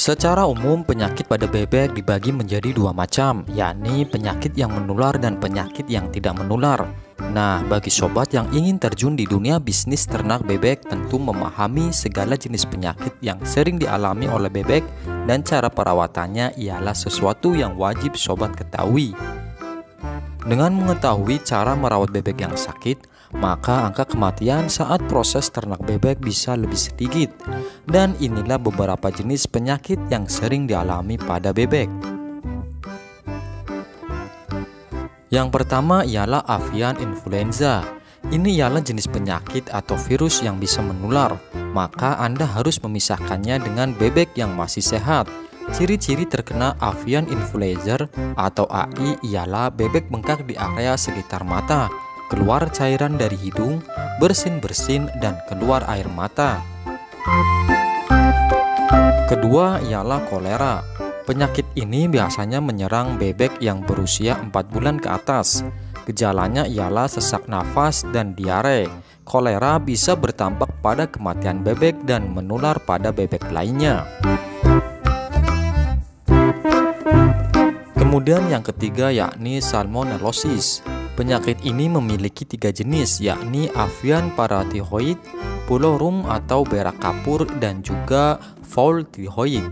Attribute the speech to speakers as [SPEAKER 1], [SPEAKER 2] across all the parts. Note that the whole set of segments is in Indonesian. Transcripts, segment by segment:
[SPEAKER 1] Secara umum, penyakit pada bebek dibagi menjadi dua macam, yakni penyakit yang menular dan penyakit yang tidak menular. Nah, bagi sobat yang ingin terjun di dunia bisnis ternak bebek, tentu memahami segala jenis penyakit yang sering dialami oleh bebek dan cara perawatannya ialah sesuatu yang wajib sobat ketahui. Dengan mengetahui cara merawat bebek yang sakit, maka angka kematian saat proses ternak bebek bisa lebih sedikit. Dan inilah beberapa jenis penyakit yang sering dialami pada bebek. Yang pertama ialah avian influenza. Ini ialah jenis penyakit atau virus yang bisa menular, maka Anda harus memisahkannya dengan bebek yang masih sehat. Ciri-ciri terkena avian influenza atau AI ialah bebek bengkak di area sekitar mata, keluar cairan dari hidung, bersin-bersin, dan keluar air mata. Kedua ialah kolera. Penyakit ini biasanya menyerang bebek yang berusia 4 bulan ke atas. Gejalanya ialah sesak nafas dan diare. Kolera bisa berdampak pada kematian bebek dan menular pada bebek lainnya. Kemudian yang ketiga yakni salmonellosis. Penyakit ini memiliki 3 jenis, yakni avian paratihoid, pulorum atau berak kapur, dan juga fowl tihoid.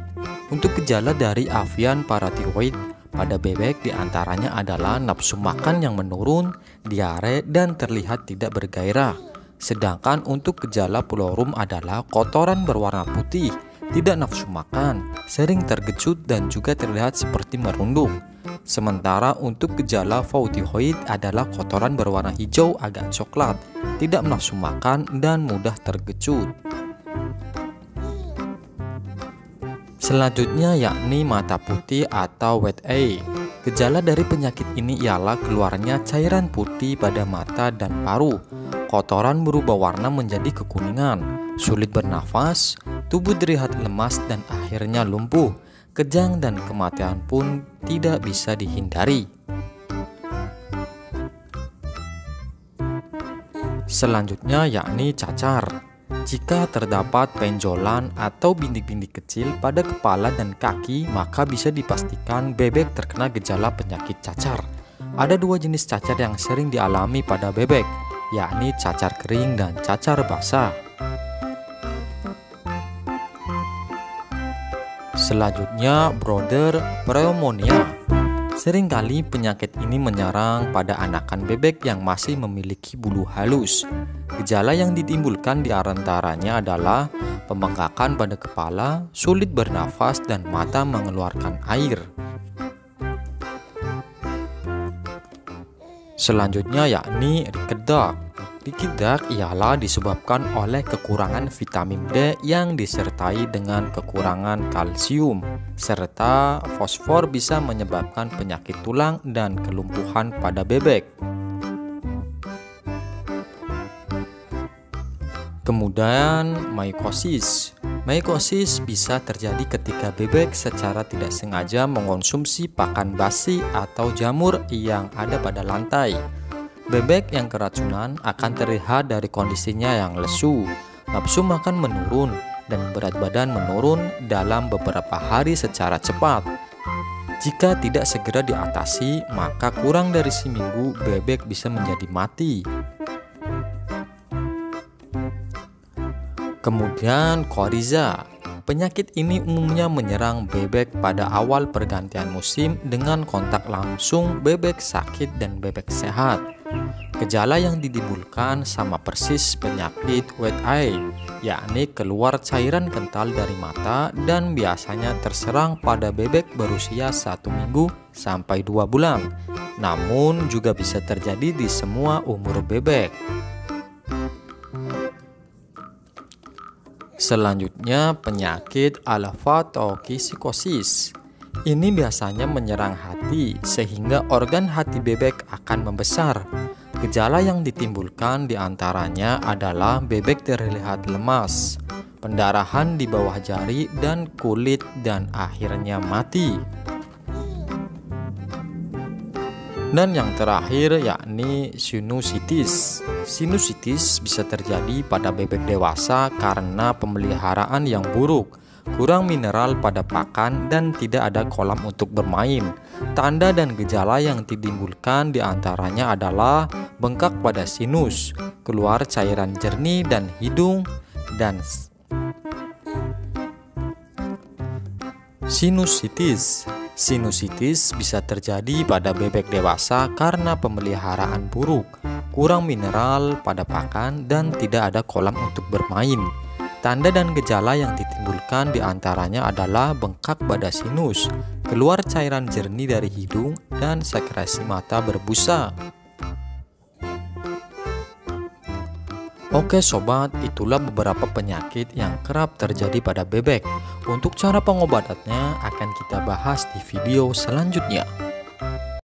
[SPEAKER 1] Untuk gejala dari avian paratihoid pada bebek diantaranya adalah nafsu makan yang menurun, diare, dan terlihat tidak bergairah. Sedangkan untuk gejala pulorum adalah kotoran berwarna putih, tidak nafsu makan, sering terkejut, dan juga terlihat seperti merunduk. Sementara untuk gejala fowl-tihoid adalah kotoran berwarna hijau agak coklat, tidak nafsu makan, dan mudah terkejut. Selanjutnya yakni mata putih atau wet eye. Gejala dari penyakit ini ialah keluarnya cairan putih pada mata dan paru. Kotoran berubah warna menjadi kekuningan, sulit bernafas, tubuh terlihat lemas, dan akhirnya lumpuh. Kejang dan kematian pun tidak bisa dihindari. Selanjutnya yakni cacar. Jika terdapat benjolan atau bintik-bintik kecil pada kepala dan kaki, maka bisa dipastikan bebek terkena gejala penyakit cacar. Ada 2 jenis cacar yang sering dialami pada bebek, yakni cacar kering dan cacar basah. Selanjutnya, Broder pneumonia. Seringkali penyakit ini menyerang pada anakan bebek yang masih memiliki bulu halus. Gejala yang ditimbulkan di antaranya adalah pembengkakan pada kepala, sulit bernafas, dan mata mengeluarkan air. Selanjutnya yakni Rickets Duck. Rickets Duck ialah disebabkan oleh kekurangan vitamin D yang disertai dengan kekurangan kalsium, serta fosfor bisa menyebabkan penyakit tulang dan kelumpuhan pada bebek. Kemudian mycosis. Mycosis bisa terjadi ketika bebek secara tidak sengaja mengonsumsi pakan basi atau jamur yang ada pada lantai. Bebek yang keracunan akan terlihat dari kondisinya yang lesu, nafsu makan menurun, dan berat badan menurun dalam beberapa hari secara cepat. Jika tidak segera diatasi, maka kurang dari seminggu bebek bisa menjadi mati. Kemudian coryza. Penyakit ini umumnya menyerang bebek pada awal pergantian musim dengan kontak langsung bebek sakit dan bebek sehat. Gejala yang ditimbulkan sama persis penyakit wet eye, yakni keluar cairan kental dari mata dan biasanya terserang pada bebek berusia 1 minggu sampai 2 bulan. Namun juga bisa terjadi di semua umur bebek. Selanjutnya penyakit alpha-toxikosis. Ini biasanya menyerang hati sehingga organ hati bebek akan membesar. Gejala yang ditimbulkan diantaranya adalah bebek terlihat lemas, pendarahan di bawah jari dan kulit, dan akhirnya mati. Dan yang terakhir yakni sinusitis. Sinusitis bisa terjadi pada bebek dewasa karena pemeliharaan yang buruk. kurang mineral pada pakan, dan tidak ada kolam untuk bermain. Tanda dan gejala yang ditimbulkan diantaranya adalah bengkak pada sinus, keluar cairan jernih dan hidung, dan sinusitis. Sinusitis bisa terjadi pada bebek dewasa karena pemeliharaan buruk, kurang mineral pada pakan, dan tidak ada kolam untuk bermain. Tanda dan gejala yang ditimbulkan diantaranya adalah bengkak pada sinus, keluar cairan jernih dari hidung, dan sekresi mata berbusa. Oke sobat, itulah beberapa penyakit yang kerap terjadi pada bebek. Untuk cara pengobatannya akan kita bahas di video selanjutnya.